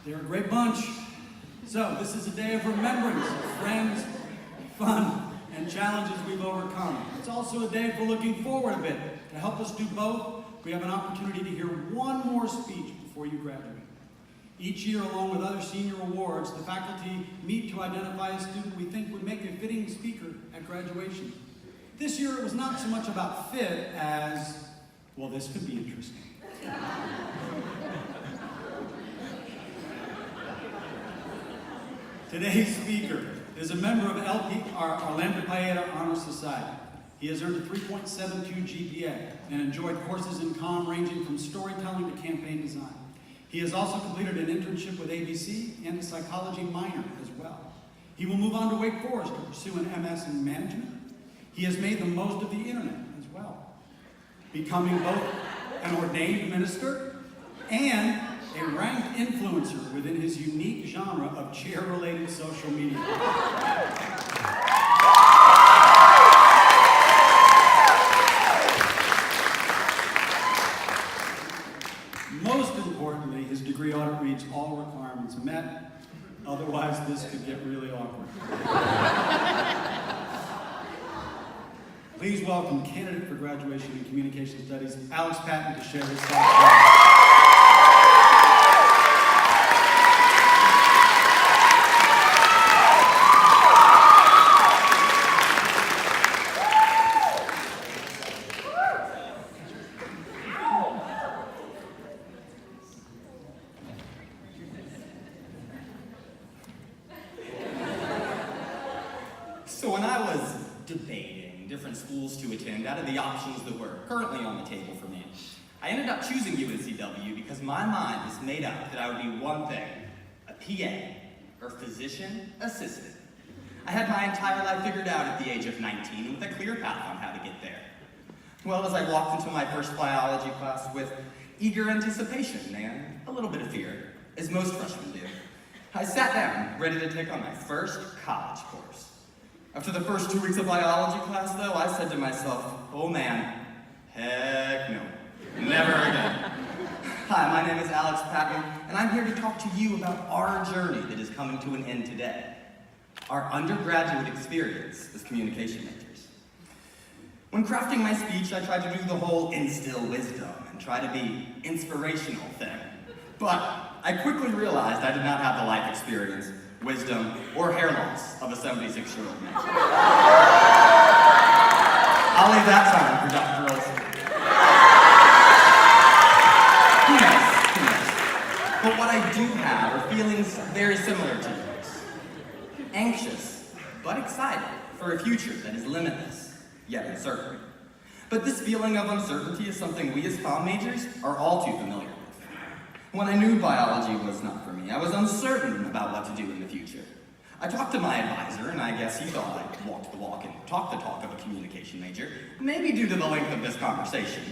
They're a great bunch. So this is a day of remembrance of friends, fun, and challenges we've overcome. It's also a day for looking forward a bit. To help us do both, we have an opportunity to hear one more speech before you graduate. Each year, along with other senior awards, the faculty meet to identify a student we think would make a fitting speaker at graduation. This year, it was not so much about fit as, well, this could be interesting. Today's speaker is a member of our Orlando Paeta Honor Society. He has earned a 3.72 GPA and enjoyed courses in comm ranging from storytelling to campaign design. He has also completed an internship with ABC and a psychology minor as well. He will move on to Wake Forest to pursue an MS in management. He has made the most of the internet as well, becoming both an ordained minister and a ranked influencer within his unique genre of chair-related social media. Most importantly, his degree audit reads all requirements met. Otherwise, this could get really awkward. Please welcome candidate for graduation in communication studies, Alex Patton, to share his thoughts. So when I was debating different schools to attend out of the options that were currently on the table for me, I ended up choosing UNCW because my mind was made up that I would be one thing, a PA, or physician assistant. I had my entire life figured out at the age of 19 and with a clear path on how to get there. Well, as I walked into my first biology class with eager anticipation and a little bit of fear, as most freshmen do, I sat down, ready to take on my first college course. After the first 2 weeks of biology class, though, I said to myself, oh man, heck no, never again. Hi, my name is Alex Patton, and I'm here to talk to you about our journey that is coming to an end today. Our undergraduate experience as communication majors. When crafting my speech, I tried to do the whole instill wisdom and try to be inspirational thing. But I quickly realized I did not have the life experience, wisdom, or hair loss of a 76-year-old man. I'll leave that time for Dr. Olson. Who knows? But what I do have are feelings very similar to yours. Anxious, but excited for a future that is limitless, yet uncertain. But this feeling of uncertainty is something we as comm majors are all too familiar with. When I knew biology was not for me, I was uncertain about what to do in the future. I talked to my advisor, and I guess he thought I'd walk the walk and talk the talk of a communication major, maybe due to the length of this conversation,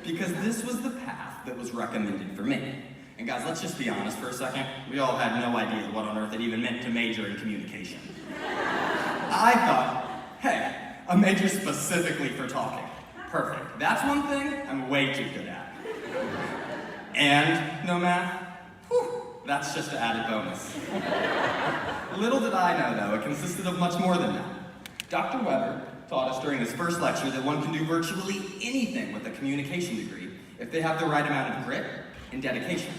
because this was the path that was recommended for me. And guys, let's just be honest for a second. We all had no idea what on earth it even meant to major in communication. I thought, hey, a major specifically for talking. Perfect. That's one thing I'm way too good at. And no math? Whew, that's just an added bonus. Little did I know, though, it consisted of much more than that. Dr. Weber taught us during his first lecture that one can do virtually anything with a communication degree if they have the right amount of grit and dedication.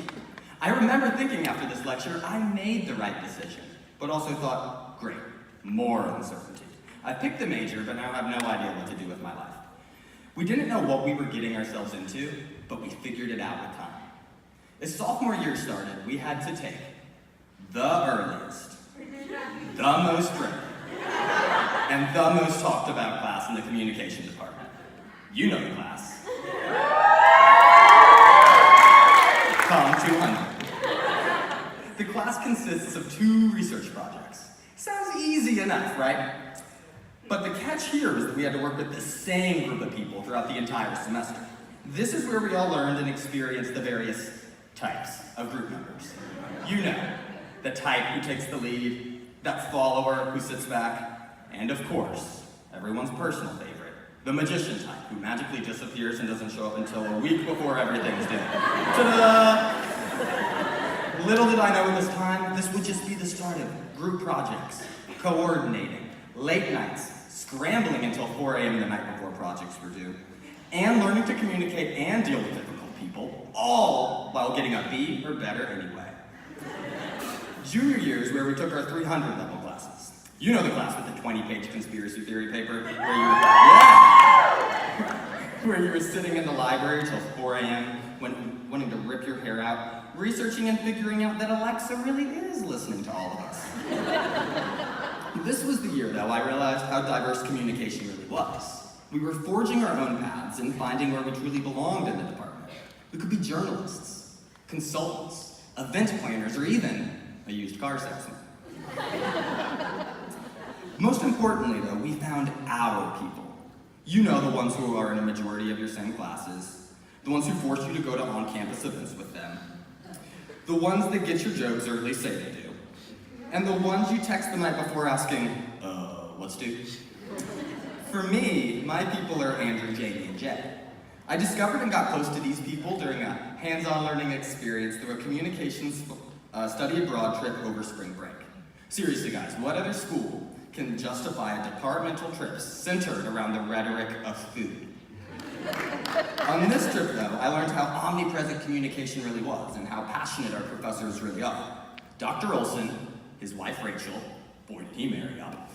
I remember thinking after this lecture, I made the right decision, but also thought, great, more uncertainty. I picked the major, but now have no idea what to do with my life. We didn't know what we were getting ourselves into, but we figured it out with time. As sophomore year started, we had to take the earliest, the most written, and the most talked about class in the communication department. You know the class. Comm 200. The class consists of 2 research projects. Sounds easy enough, right? But the catch here is that we had to work with the same group of people throughout the entire semester. This is where we all learned and experienced the various types of group members. You know, the type who takes the lead, that follower who sits back, and of course, everyone's personal favorite, the magician type who magically disappears and doesn't show up until a week before everything's due. Ta-da! Little did I know at this time, this would just be the start of group projects, coordinating, late nights, scrambling until 4 a.m. the night before projects were due, and learning to communicate and deal with difficult people, all while getting a B or better anyway. Junior year is where we took our 300 level classes. You know the class with the 20-page conspiracy theory paper where you were sitting in the library till 4 a.m. wanting to rip your hair out, researching and figuring out that Alexa really is listening to all of us. This was the year, though, I realized how diverse communication really was. We were forging our own paths and finding where we truly belonged in the department. We could be journalists, consultants, event planners, or even a used car salesman. Most importantly, though, we found our people. You know, the ones who are in a majority of your same classes, the ones who force you to go to on-campus events with them, the ones that get your jokes or at least say they do, and the ones you text the night before asking, what's due? For me, my people are Andrew, Jamie, and Jay. I discovered and got close to these people during a hands-on learning experience through a communications study abroad trip over spring break. Seriously, guys, what other school can justify a departmental trip centered around the rhetoric of food? On this trip, though, I learned how omnipresent communication really was and how passionate our professors really are. Dr. Olson, his wife Rachel, boy did he marry up,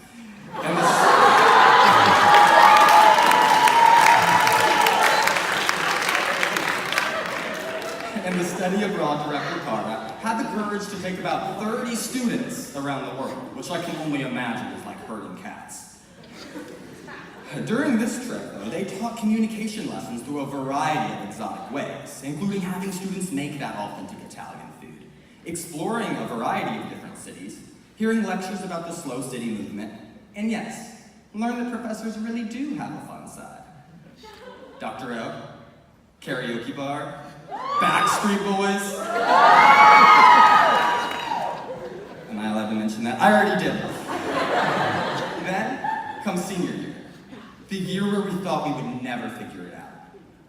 and the study abroad director Cara had the courage to take about 30 students around the world, which I can only imagine is like herding cats. During this trip, though, they taught communication lessons through a variety of exotic ways, including having students make that authentic Italian food, exploring a variety of different cities, hearing lectures about the slow city movement, and yes, learn that professors really do have a fun side. Dr. O, karaoke bar, Backstreet Boys. Am I allowed to mention that? I already did. Then comes senior year. The year where we thought we would never figure it out.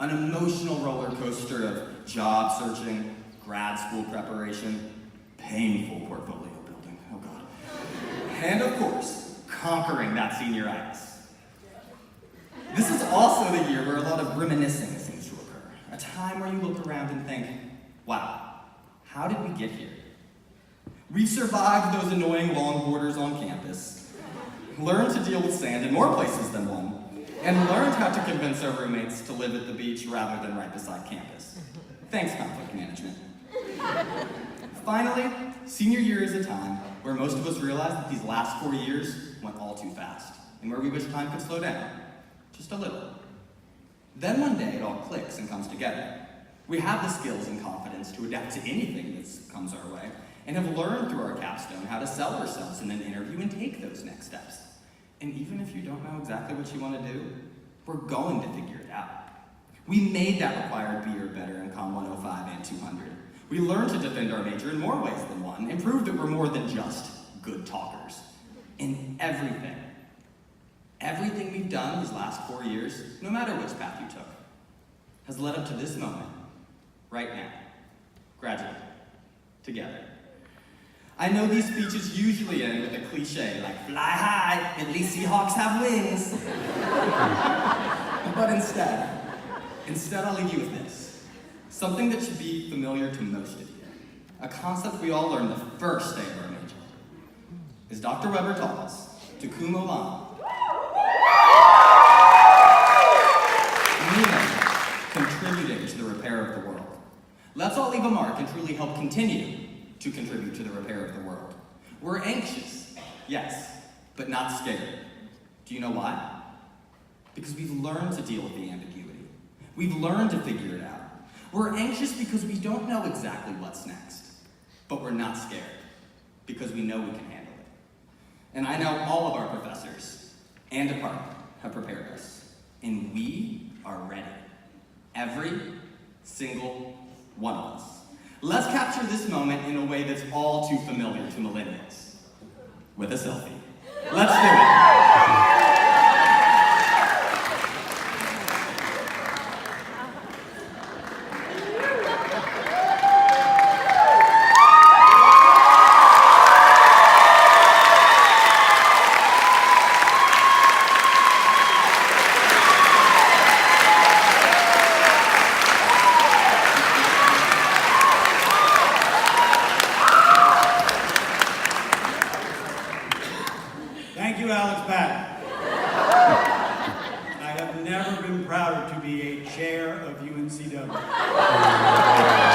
An emotional roller coaster of job searching, grad school preparation, painful portfolio building, oh God. And of course, conquering that senioritis. This is also the year where a lot of reminiscing seems to occur. A time where you look around and think, wow, how did we get here? We've survived those annoying long borders on campus, learned to deal with sand in more places than one, and learned how to convince our roommates to live at the beach rather than right beside campus. Thanks, conflict management. Finally, senior year is a time where most of us realize that these last 4 years went all too fast, and where we wish time could slow down, just a little. Then one day it all clicks and comes together. We have the skills and confidence to adapt to anything that comes our way, and have learned through our capstone how to sell ourselves in an interview and take those next steps. And even if you don't know exactly what you want to do, we're going to figure it out. We made that required B or better in Com 105 and 200. We learned to defend our major in more ways than one, and proved that we're more than just good talkers. In everything we've done these last 4 years, no matter which path you took, has led up to this moment, right now. Graduating. Together. I know these speeches usually end with a cliche like, fly high, at least Seahawks have wings. But instead I'll leave you with this. Something that should be familiar to most of you. A concept we all learned the first day of our major. As Dr. Weber taught us, to cum laude. Contributing to the repair of the world. Let's all leave a mark and truly help continue to contribute to the repair of the world. We're anxious, yes, but not scared. Do you know why? Because we've learned to deal with the ambiguity. We've learned to figure it out. We're anxious because we don't know exactly what's next, but we're not scared because we know we can handle it. And I know all of our professors and department have prepared us, and we are ready. Every single one of us. Let's capture this moment in a way that's all too familiar to millennials. With a selfie. Let's do it. you, Alex Patton. I have never been prouder to be a chair of UNCW.